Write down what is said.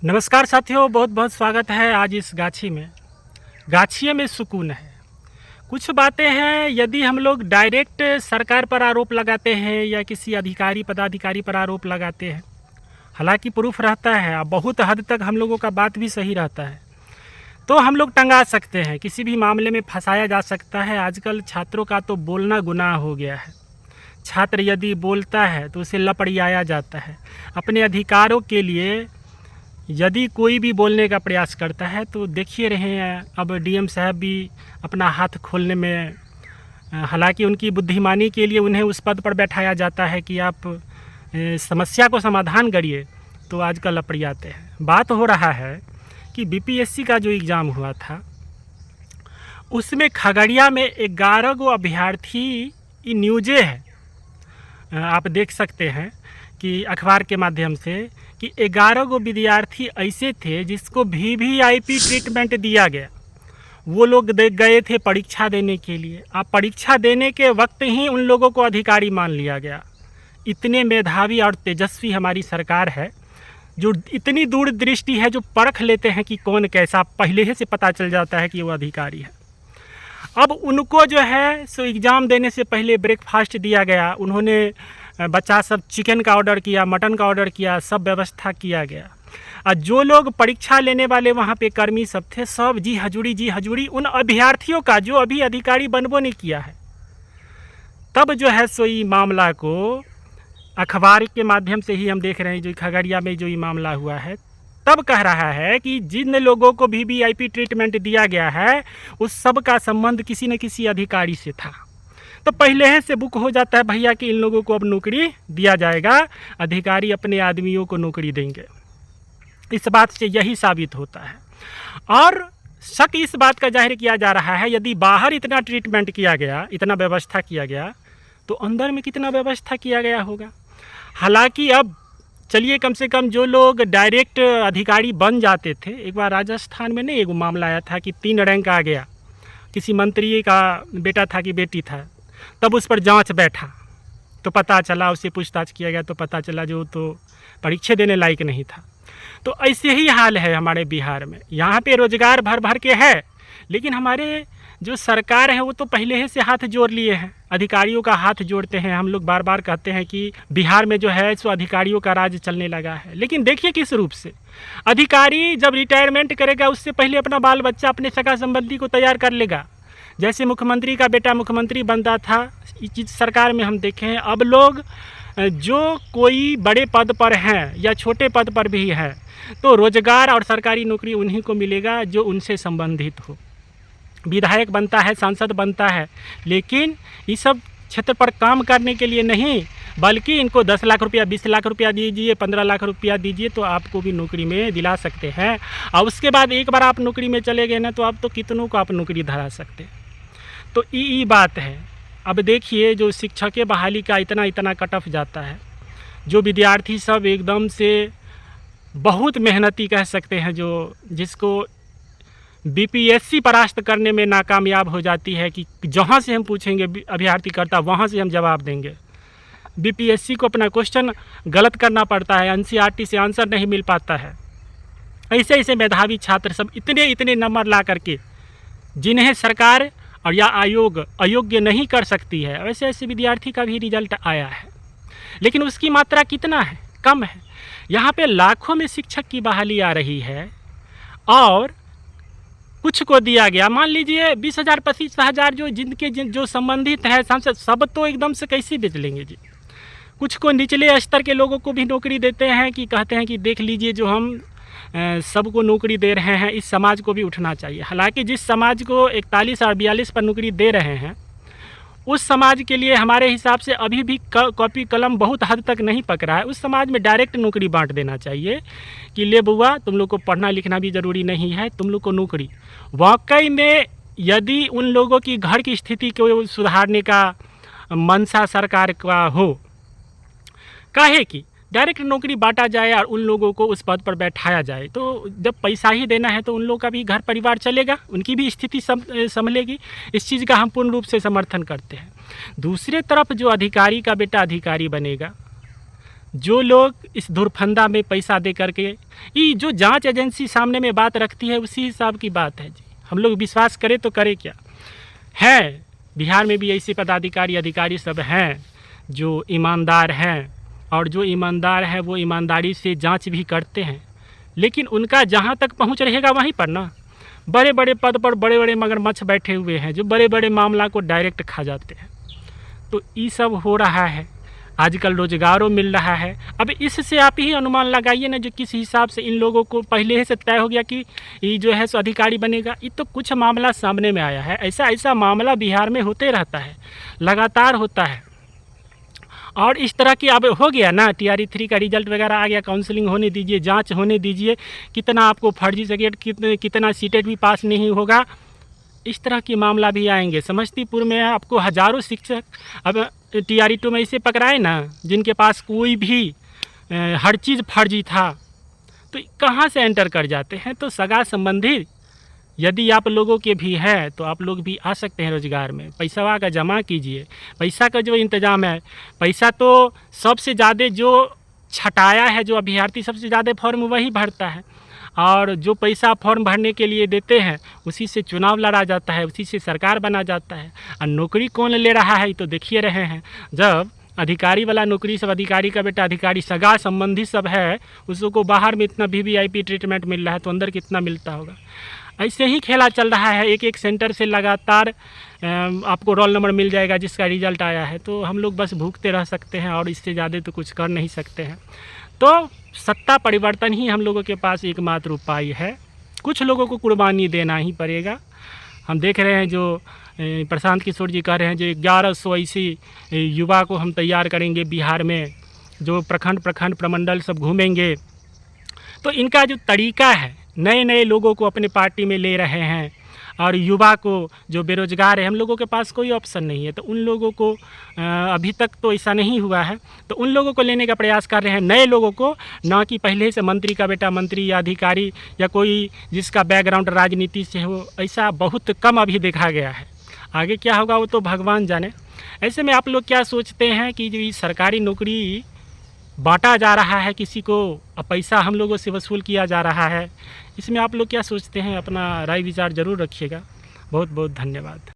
नमस्कार साथियों, बहुत बहुत स्वागत है आज इस गाछी में। गाछिए में सुकून है। कुछ बातें हैं, यदि हम लोग डायरेक्ट सरकार पर आरोप लगाते हैं या किसी अधिकारी पदाधिकारी पर आरोप लगाते हैं, हालांकि प्रूफ रहता है और बहुत हद तक हम लोगों का बात भी सही रहता है, तो हम लोग टंगा सकते हैं, किसी भी मामले में फंसाया जा सकता है। आजकल छात्रों का तो बोलना गुनाह हो गया है। छात्र यदि बोलता है तो उसे लपड़ियाया जाता है। अपने अधिकारों के लिए यदि कोई भी बोलने का प्रयास करता है तो देखिए रहे हैं, अब डीएम साहब भी अपना हाथ खोलने में, हालांकि उनकी बुद्धिमानी के लिए उन्हें उस पद पर बैठाया जाता है कि आप समस्या को समाधान करिए, तो आजकल लपड़ियाते हैं। बात हो रहा है कि बीपीएससी का जो एग्ज़ाम हुआ था उसमें खगड़िया में 11 गो अभ्यर्थी, ये न्यूज़े है, आप देख सकते हैं कि अखबार के माध्यम से, कि 11 गो विद्यार्थी ऐसे थे जिसको वीवीआईपी ट्रीटमेंट दिया गया। वो लोग गए थे परीक्षा देने के लिए। अब परीक्षा देने के वक्त ही उन लोगों को अधिकारी मान लिया गया। इतने मेधावी और तेजस्वी हमारी सरकार है, जो इतनी दूरदृष्टि है, जो परख लेते हैं कि कौन कैसा, पहले से पता चल जाता है कि वो अधिकारी है। अब उनको जो है सो एग्ज़ाम देने से पहले ब्रेकफास्ट दिया गया। उन्होंने बच्चा सब चिकन का ऑर्डर किया, मटन का ऑर्डर किया, सब व्यवस्था किया गया। और जो लोग परीक्षा लेने वाले वहाँ पे कर्मी सब थे, सब जी हजूरी उन अभ्यर्थियों का जो अभी अधिकारी बनबो नहीं किया है। तब जो है सो ये मामला को अखबार के माध्यम से ही हम देख रहे हैं, जो खगड़िया में जो ये मामला हुआ है, तब कह रहा है कि जिन लोगों को वीवीआईपी ट्रीटमेंट दिया गया है उस सब का संबंध किसी न किसी अधिकारी से था। तो पहले से बुक हो जाता है भैया कि इन लोगों को अब नौकरी दिया जाएगा, अधिकारी अपने आदमियों को नौकरी देंगे। इस बात से यही साबित होता है। और शक इस बात का जाहिर किया जा रहा है, यदि बाहर इतना ट्रीटमेंट किया गया, इतना व्यवस्था किया गया, तो अंदर में कितना व्यवस्था किया गया होगा। हालांकि अब चलिए, कम से कम जो लोग डायरेक्ट अधिकारी बन जाते थे, एक बार राजस्थान में नहीं एक मामला आया था कि 3 रैंक आ गया, किसी मंत्री का बेटा था कि बेटी था, तब उस पर जांच बैठा तो पता चला, उससे पूछताछ किया गया तो पता चला जो तो परीक्षा देने लायक नहीं था। तो ऐसे ही हाल है हमारे बिहार में। यहाँ पे रोजगार भर भर के है, लेकिन हमारे जो सरकार है वो तो पहले से हाथ जोड़ लिए हैं, अधिकारियों का हाथ जोड़ते हैं। हम लोग बार बार कहते हैं कि बिहार में जो है सो अधिकारियों का राज चलने लगा है, लेकिन देखिए किस रूप से। अधिकारी जब रिटायरमेंट करेगा उससे पहले अपना बाल बच्चा, अपने सगा संबंधी को तैयार कर लेगा। जैसे मुख्यमंत्री का बेटा मुख्यमंत्री बनता था, इस चीज़ सरकार में हम देखे हैं। अब लोग जो कोई बड़े पद पर हैं या छोटे पद पर भी हैं, तो रोजगार और सरकारी नौकरी उन्हीं को मिलेगा जो उनसे संबंधित हो। विधायक बनता है, सांसद बनता है, लेकिन इस सब क्षेत्र पर काम करने के लिए नहीं, बल्कि इनको 10 लाख रुपया, 20 लाख रुपया दीजिए, 15 लाख रुपया दीजिए तो आपको भी नौकरी में दिला सकते हैं। और उसके बाद एक बार आप नौकरी में चले गए ना, तो आप तो कितनों को आप नौकरी धरा सकते हैं। तो ये बात है। अब देखिए, जो शिक्षक बहाली का इतना कट ऑफ जाता है, जो विद्यार्थी सब एकदम से बहुत मेहनती कह सकते हैं, जो जिसको बीपीएससी परास्त करने में नाकामयाब हो जाती है कि जहाँ से हम पूछेंगे अभ्यर्थी करता, वहाँ से हम जवाब देंगे। बीपीएससी को अपना क्वेश्चन गलत करना पड़ता है, एनसीईआरटी से आंसर नहीं मिल पाता है। ऐसे ऐसे मेधावी छात्र सब इतने नंबर ला करके जिन्हें सरकार और या आयोग अयोग्य नहीं कर सकती है, वैसे ऐसे विद्यार्थी का भी रिजल्ट आया है। लेकिन उसकी मात्रा कितना है? कम है। यहाँ पे लाखों में शिक्षक की बहाली आ रही है और कुछ को दिया गया, मान लीजिए 20,000 25,000, जो संबंधित है सांसद, सब तो एकदम से कैसे बेच लेंगे जी। कुछ को निचले स्तर के लोगों को भी नौकरी देते हैं कि कहते हैं कि देख लीजिए जो हम सबको नौकरी दे रहे हैं, इस समाज को भी उठना चाहिए। हालांकि जिस समाज को 41 और 42 पर नौकरी दे रहे हैं, उस समाज के लिए हमारे हिसाब से अभी भी कॉपी कलम बहुत हद तक नहीं पकड़ा है। उस समाज में डायरेक्ट नौकरी बांट देना चाहिए कि ले बुआ, तुम लोग को पढ़ना लिखना भी ज़रूरी नहीं है, तुम लोग को नौकरी। वाकई में यदि उन लोगों की घर की स्थिति को सुधारने का मंशा सरकार का हो, काहे कि डायरेक्ट नौकरी बांटा जाए और उन लोगों को उस पद पर बैठाया जाए, तो जब पैसा ही देना है तो उन लोगों का भी घर परिवार चलेगा, उनकी भी स्थिति संभलेगी। इस चीज़ का हम पूर्ण रूप से समर्थन करते हैं। दूसरे तरफ जो अधिकारी का बेटा अधिकारी बनेगा, जो लोग इस धुरफंदा में पैसा दे करके, ये जो जांच एजेंसी सामने में बात रखती है उसी हिसाब की बात है जी। हम लोग विश्वास करें तो करें क्या। है बिहार में भी ऐसे पदाधिकारी अधिकारी सब हैं जो ईमानदार हैं, और जो ईमानदार हैं वो ईमानदारी से जांच भी करते हैं, लेकिन उनका जहां तक पहुंच रहेगा वहीं पर ना बड़े बड़े पद पर बड़े बड़े मगरमच्छ बैठे हुए हैं जो बड़े बड़े मामला को डायरेक्ट खा जाते हैं। तो ये सब हो रहा है। आजकल रोजगारों मिल रहा है। अब इससे आप ही अनुमान लगाइए ना, जो किस हिसाब से इन लोगों को पहले से तय हो गया कि ये जो है सो अधिकारी बनेगा। ये तो कुछ मामला सामने में आया है, ऐसा मामला बिहार में होते रहता है, लगातार होता है। और इस तरह की अब हो गया ना, TRE 3 का रिजल्ट वगैरह आ गया, काउंसलिंग होने दीजिए, जांच होने दीजिए, कितना आपको फर्जी सर्टिफिकेट कितना सीटेट भी पास नहीं होगा, इस तरह के मामला भी आएंगे। समस्तीपुर में आपको हज़ारों शिक्षक अब TRE 2 में ऐसे पकड़ाए ना जिनके पास कोई भी हर चीज़ फर्जी था, तो कहाँ से एंटर कर जाते हैं। तो सगा संबंधी यदि आप लोगों के भी है तो आप लोग भी आ सकते हैं रोज़गार में। पैसा का जमा कीजिए, पैसा का जो इंतज़ाम है, पैसा तो सबसे ज़्यादा जो छटाया है, जो अभ्यर्थी सबसे ज़्यादा फॉर्म वही भरता है, और जो पैसा फॉर्म भरने के लिए देते हैं उसी से चुनाव लड़ा जाता है, उसी से सरकार बना जाता है। और नौकरी कौन ले रहा है तो देखिए रहे हैं। जब अधिकारी वाला नौकरी, सब अधिकारी का बेटा अधिकारी सगा संबंधी सब है, उसको बाहर में इतना VVIP ट्रीटमेंट मिल रहा है तो अंदर कितना मिलता होगा। ऐसे ही खेला चल रहा है। एक एक सेंटर से लगातार आपको रोल नंबर मिल जाएगा जिसका रिज़ल्ट आया है, तो हम लोग बस भूखते रह सकते हैं और इससे ज़्यादा तो कुछ कर नहीं सकते हैं। तो सत्ता परिवर्तन ही हम लोगों के पास एकमात्र उपाय है। कुछ लोगों को कुर्बानी देना ही पड़ेगा। हम देख रहे हैं जो प्रशांत किशोर जी कह रहे हैं जो 1100 ऐसी युवा को हम तैयार करेंगे बिहार में, जो प्रखंड प्रमंडल सब घूमेंगे। तो इनका जो तरीका है, नए नए लोगों को अपने पार्टी में ले रहे हैं, और युवा को जो बेरोजगार है, हम लोगों के पास कोई ऑप्शन नहीं है, तो उन लोगों को अभी तक तो ऐसा नहीं हुआ है, तो उन लोगों को लेने का प्रयास कर रहे हैं, नए लोगों को, ना कि पहले से मंत्री का बेटा मंत्री या अधिकारी या कोई जिसका बैकग्राउंड राजनीति से हो। ऐसा बहुत कम अभी देखा गया है। आगे क्या होगा वो तो भगवान जाने। ऐसे में आप लोग क्या सोचते हैं कि जो ये सरकारी नौकरी बांटा जा रहा है किसी को, पैसा हम लोगों से वसूल किया जा रहा है, इसमें आप लोग क्या सोचते हैं? अपना राय विचार ज़रूर रखिएगा। बहुत बहुत धन्यवाद।